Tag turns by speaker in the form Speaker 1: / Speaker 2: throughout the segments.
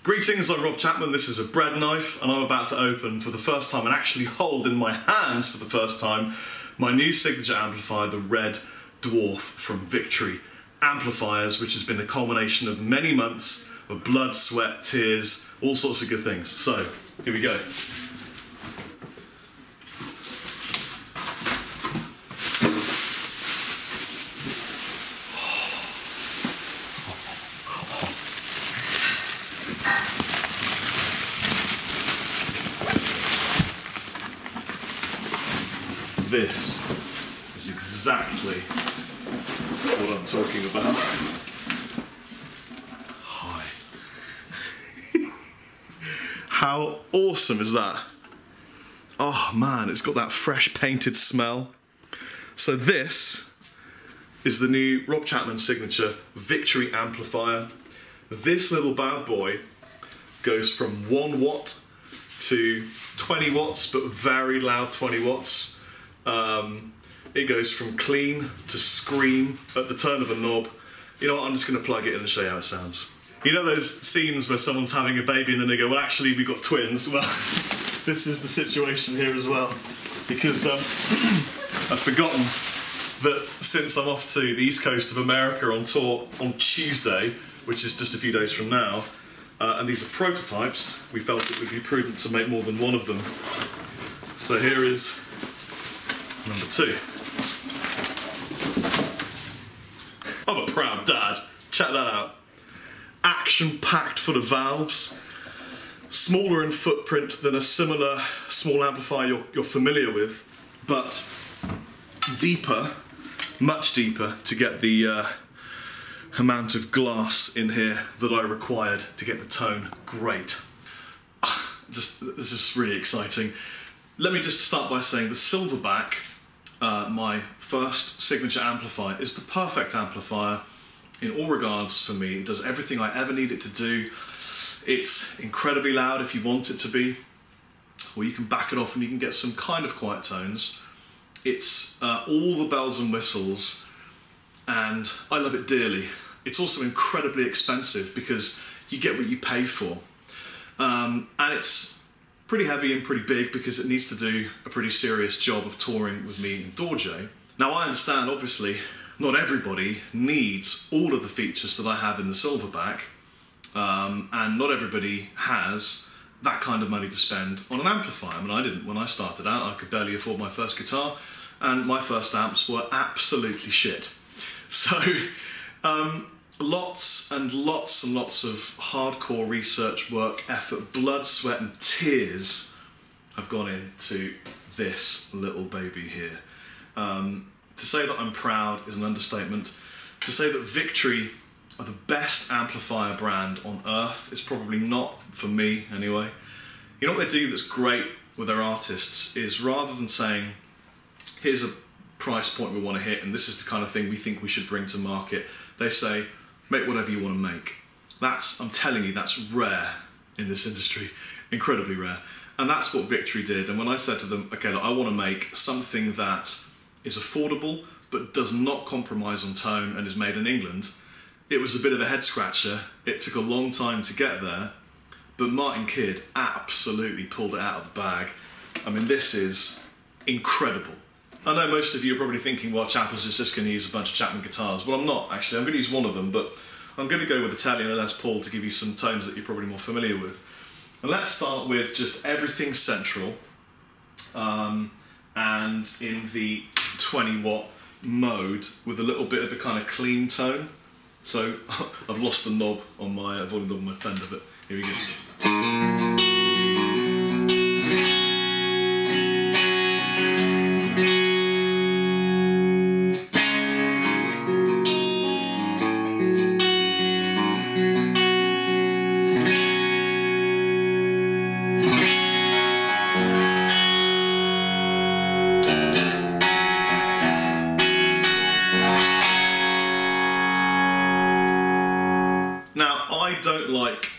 Speaker 1: Greetings, I'm Rob Chapman. This is a bread knife, and I'm about to open for the first time and actually hold in my hands for the first time my new signature amplifier, the Red Dwarf from Victory Amplifiers, which has been the culmination of many months of blood, sweat, tears, all sorts of good things. So, here we go. This is exactly what I'm talking about. Hi. How awesome is that? Oh man, it's got that fresh painted smell. So this is the new Rob Chapman signature Victory amplifier. This little bad boy goes from 1 watt to 20 watts, but very loud 20 watts. It goes from clean to scream at the turn of a knob. You know what, I'm just going to plug it in and show you how it sounds. You know those scenes where someone's having a baby and then they go, well actually we've got twins? Well, this is the situation here as well. Because I've forgotten that since I'm off to the east coast of America on tour on Tuesday, which is just a few days from now, and these are prototypes, we felt it would be prudent to make more than one of them. So here is number 2. I'm a proud dad. Check that out. Action-packed full of valves. Smaller in footprint than a similar small amplifier you're familiar with, but deeper, much deeper, to get the amount of glass in here that I required to get the tone great. This is just really exciting. Let me just start by saying the Silverback, my first signature amplifier, is the perfect amplifier in all regards for me. It does everything I ever need it to do. It's incredibly loud if you want it to be, or you can back it off and you can get some kind of quiet tones. It's all the bells and whistles, and I love it dearly. It's also incredibly expensive because you get what you pay for, and it's pretty heavy and pretty big because it needs to do a pretty serious job of touring with me in Dorje. Now I understand, obviously, not everybody needs all of the features that I have in the Silverback, and not everybody has that kind of money to spend on an amplifier. I mean, I didn't when I started out. I could barely afford my first guitar, and my first amps were absolutely shit. So, lots and lots and lots of hardcore research work, effort, blood, sweat and tears have gone into this little baby here. To say that I'm proud is an understatement. To say that Victory are the best amplifier brand on earth is probably not, for me anyway. You know what they do that's great with their artists is, rather than saying, here's a price point we want to hit and this is the kind of thing we think we should bring to market, they say, make whatever you want to make. That's, I'm telling you, that's rare in this industry, incredibly rare. And that's what Victory did. And when I said to them, okay, look, I want to make something that is affordable but does not compromise on tone and is made in England, it was a bit of a head scratcher. It took a long time to get there, but Martin Kidd absolutely pulled it out of the bag. I mean, this is incredible. I know most of you are probably thinking, well, Chappers is just going to use a bunch of Chapman guitars. Well, I'm not, actually. I'm going to use one of them, but I'm going to go with Italian and Les Paul to give you some tones that you're probably more familiar with. And let's start with just everything central, and in the 20 watt mode with a little bit of the kind of clean tone. So I've lost the knob on my volume knob on my Fender, but here we go. I don't like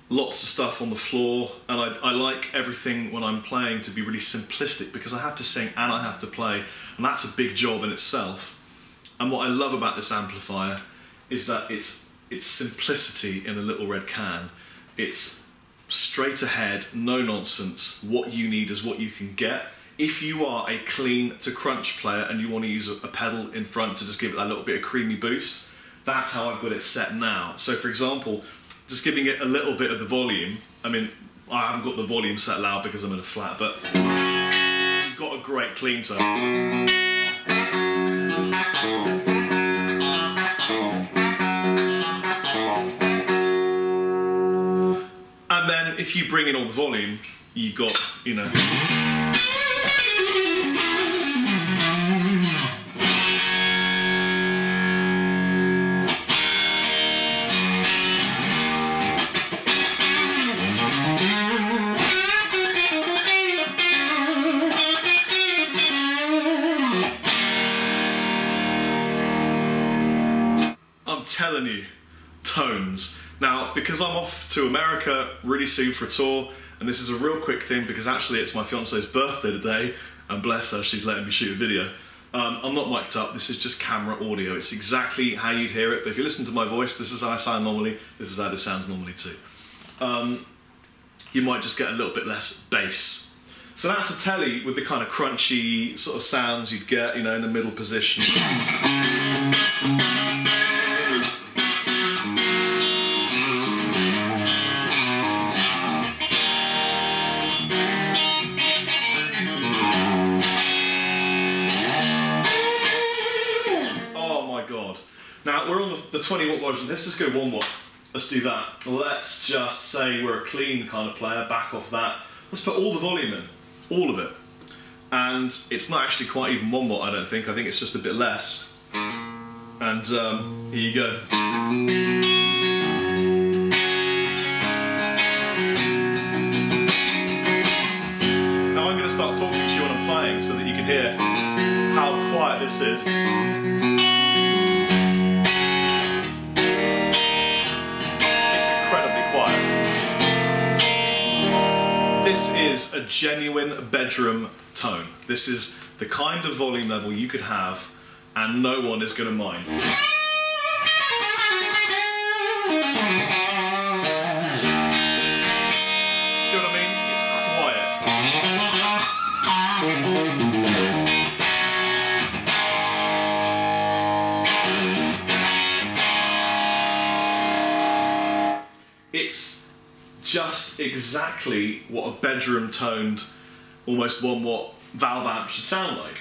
Speaker 1: lots of stuff on the floor, and I like everything when I'm playing to be really simplistic, because I have to sing and I have to play, and that's a big job in itself. And what I love about this amplifier is that its simplicity in a little red can It's straight ahead, no nonsense. What you need is what you can get. If you are a clean to crunch player and you want to use a pedal in front to just give it that little bit of creamy boost, that's how I've got it set now. So for example, just giving it a little bit of the volume, I mean, I haven't got the volume set loud because I'm in a flat, but you've got a great clean tone. And then if you bring in all the volume, you've got, you know... I'm telling you, tones. Now, because I'm off to America really soon for a tour, and this is a real quick thing because actually it's my fiance's birthday today, and bless her, she's letting me shoot a video. I'm not mic'd up, this is just camera audio. It's exactly how you'd hear it, but if you listen to my voice, this is how I sound normally, this is how this sounds normally too. You might just get a little bit less bass. So that's a telly with the kind of crunchy sort of sounds you'd get, you know, in the middle position. Now we're on the 20 watt version, let's just go 1 watt, let's do that. Let's just say we're a clean kind of player, back off that. Let's put all the volume in, all of it. And it's not actually quite even 1 watt I don't think, it's just a bit less. And here you go. Now I'm going to start talking to you when I'm playing so that you can hear how quiet this is. This is a genuine bedroom tone. This is the kind of volume level you could have and no one is going to mind. See what I mean? It's quiet. It's just exactly what a bedroom toned, almost 1 watt valve amp should sound like.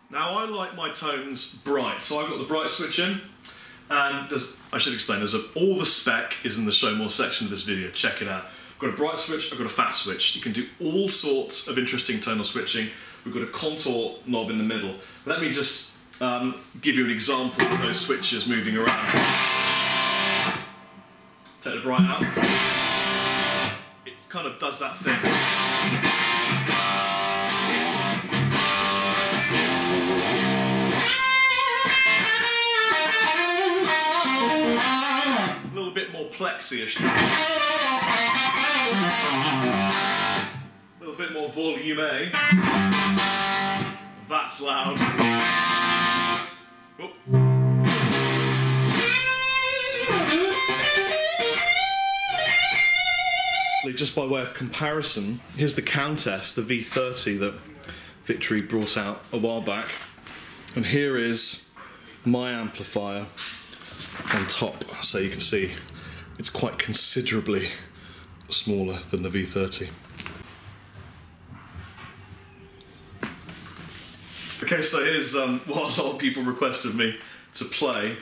Speaker 1: Now I like my tones bright, so I've got the bright switch in, and I should explain, all the spec is in the show more section of this video, check it out. I've got a bright switch, I've got a fat switch. You can do all sorts of interesting tonal switching. We've got a contour knob in the middle. Let me just give you an example of those switches moving around. Take the bright out. It kind of does that thing. A little bit more plexi-ish. A little bit more volume, eh? That's loud. Oh. Just by way of comparison, here's the Countess, the V30 that Victory brought out a while back, and here is my amplifier on top, so you can see it's quite considerably smaller than the V30. Okay, so here's what a lot of people requested me to play,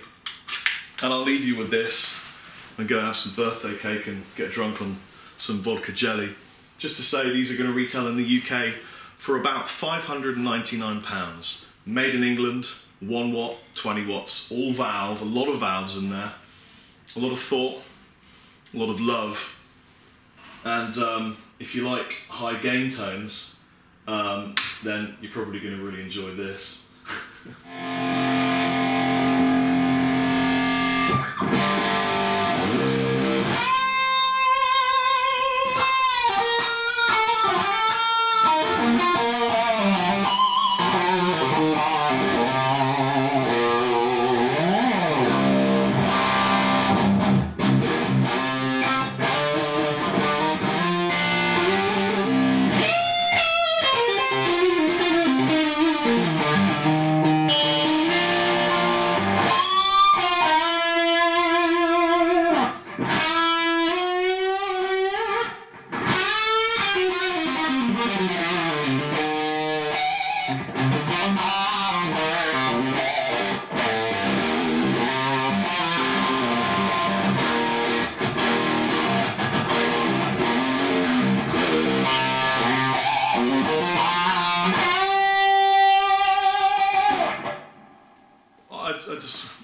Speaker 1: and I'll leave you with this and go and have some birthday cake and get drunk on some vodka jelly. Just to say, these are going to retail in the UK for about £599. Made in England, 1 watt, 20 watts, all valve, a lot of valves in there, a lot of thought, a lot of love. And if you like high gain tones, then you're probably going to really enjoy this.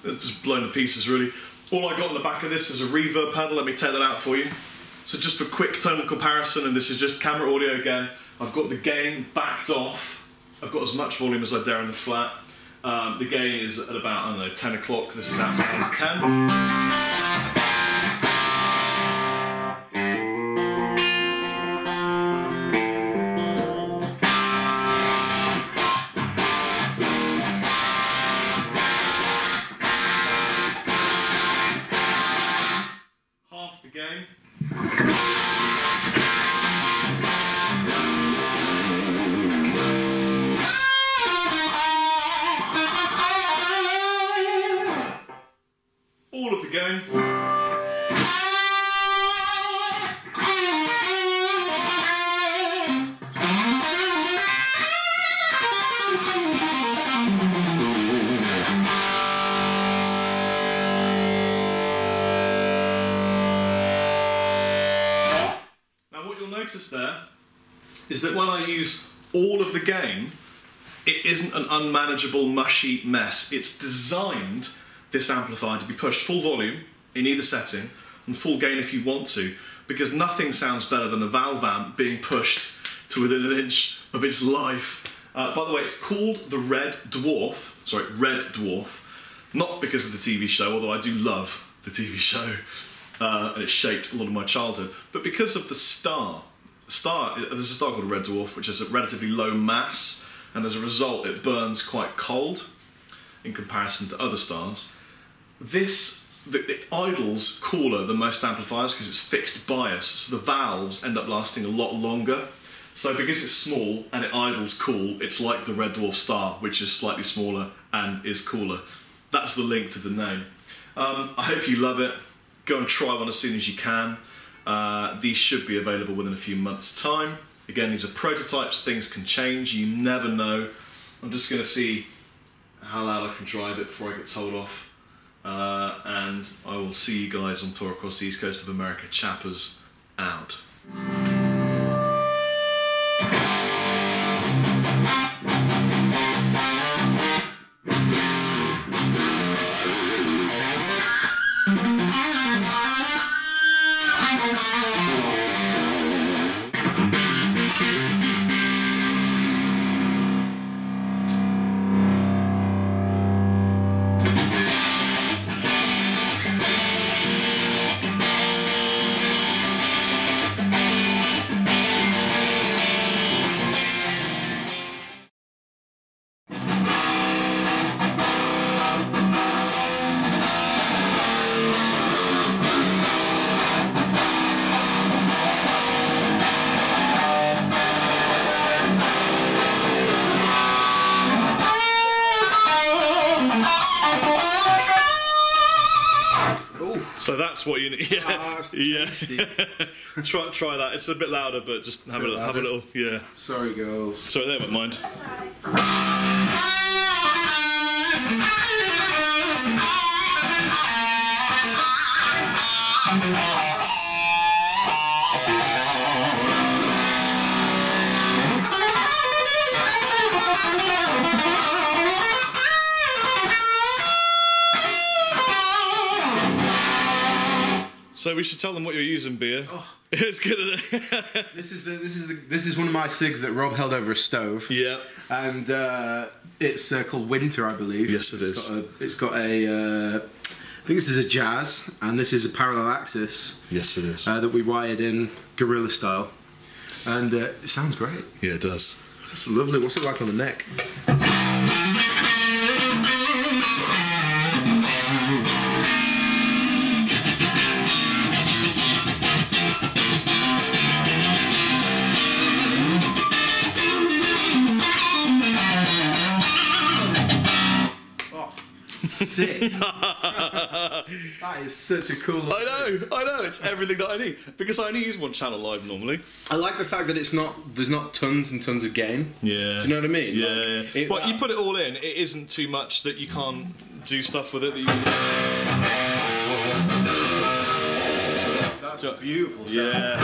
Speaker 1: It's just blown to pieces, really. All I got on the back of this is a reverb pedal. Let me take that out for you. So just for quick tonal comparison, and this is just camera audio again, I've got the gain backed off. I've got as much volume as I dare in the flat. The gain is at about, I don't know, 10 o'clock. This is outside at 10. All of the gain. Now what you'll notice there is that when I use all of the gain, it isn't an unmanageable, mushy mess. It's designed, this amplifier, to be pushed full volume in either setting and full gain if you want to, because nothing sounds better than a valve amp being pushed to within an inch of its life. By the way, it's called the Red Dwarf, not because of the TV show, although I do love the TV show, and it shaped a lot of my childhood, but because of the star. There's a star called a Red Dwarf, which is a relatively low mass, and as a result it burns quite cold in comparison to other stars. It idles cooler than most amplifiers because it's fixed bias, so the valves end up lasting a lot longer. So because it's small and it idles cool, it's like the Red Dwarf Star, which is slightly smaller and is cooler. That's the link to the name. I hope you love it. Go and try one as soon as you can. These should be available within a few months' time. Again, these are prototypes, things can change, you never know. I'm just going to see how loud I can drive it before I get told off. And I will see you guys on tour across the east coast of America. Chappers out. So that's what you need. Yeah, yeah. Try that. It's a bit louder, but just have a little. Yeah.
Speaker 2: Sorry, girls.
Speaker 1: Sorry, they won't mind. So we should tell them what you're using, beer.
Speaker 2: Oh.
Speaker 1: It's good.
Speaker 2: This is one of my cigs that Rob held over a stove.
Speaker 1: Yeah.
Speaker 2: And it's called Winter, I believe.
Speaker 1: Yes, it is.
Speaker 2: It's got a. I think this is a jazz, and this is a parallel axis.
Speaker 1: Yes, it is.
Speaker 2: That we wired in guerrilla style, and it sounds great.
Speaker 1: Yeah, it does.
Speaker 2: It's lovely. What's it like on the neck? Sick. That is such a cool.
Speaker 1: I know. It's everything that I need because I only use one channel live normally.
Speaker 2: I like the fact that there's not tons and tons of gain.
Speaker 1: Yeah.
Speaker 2: Do you know what I mean?
Speaker 1: Yeah. But you put it all in. It isn't too much that you can't do stuff with it.
Speaker 2: That's a beautiful sound.
Speaker 1: Yeah.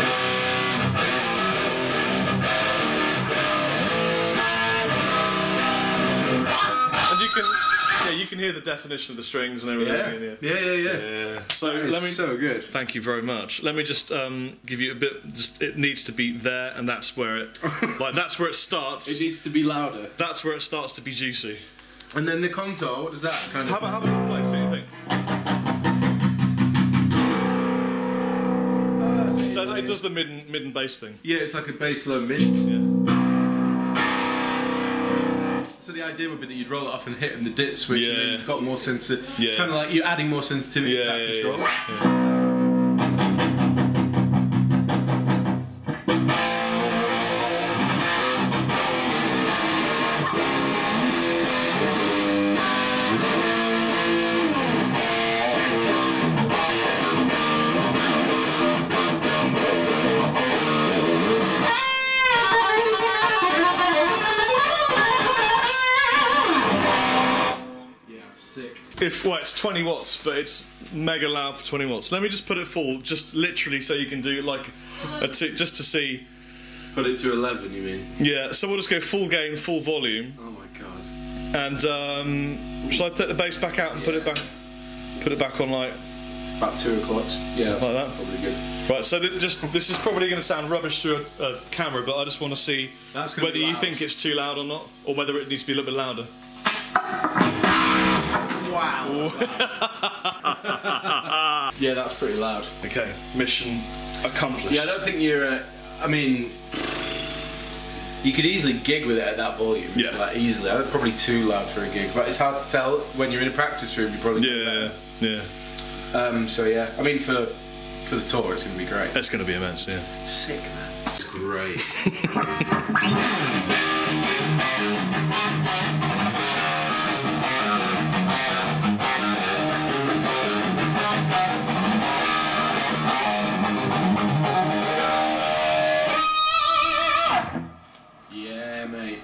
Speaker 1: You can hear the definition of the strings and everything.
Speaker 2: Yeah.
Speaker 1: So
Speaker 2: so good.
Speaker 1: Thank you very much. Let me just give you a bit. Just it needs to be there, and that's where it. That's where it starts.
Speaker 2: It needs to be louder.
Speaker 1: That's where it starts to be juicy.
Speaker 2: And then the contour. What does that kind of?
Speaker 1: Have a little play. See what you think. It does the mid and bass thing.
Speaker 2: Yeah, it's like a bass low mid.
Speaker 1: Yeah.
Speaker 2: So the idea would be that you'd roll it off and hit in the dit switch, and then you've got more sensitivity.
Speaker 1: Yeah.
Speaker 2: It's kind of like you're adding more sensitivity to that control.
Speaker 1: Yeah. It's 20 watts, but it's mega loud for 20 watts. Let me just put it full, just literally so you can do it like just to see.
Speaker 2: Put it to 11, you mean?
Speaker 1: Yeah, so we'll just go full gain, full volume.
Speaker 2: Oh my god.
Speaker 1: And shall I take the bass back out and put it back on like
Speaker 2: about 2 o'clock? Yeah,
Speaker 1: like that.
Speaker 2: Probably good.
Speaker 1: Right, so this is probably going to sound rubbish through a camera, but I just want to see whether you think it's too loud or not, or whether it needs to be a little bit louder.
Speaker 2: Wow. Yeah, that's pretty loud.
Speaker 1: Okay, mission accomplished.
Speaker 2: Yeah, I don't think you're. I mean, you could easily gig with it at that volume.
Speaker 1: Yeah,
Speaker 2: like easily. I think probably too loud for a gig, but it's hard to tell when you're in a practice room. You probably
Speaker 1: yeah.
Speaker 2: So yeah, I mean for the tour, it's going to be great.
Speaker 1: It's going to be immense. Yeah.
Speaker 2: Sick, man. It's great. Yeah, mate.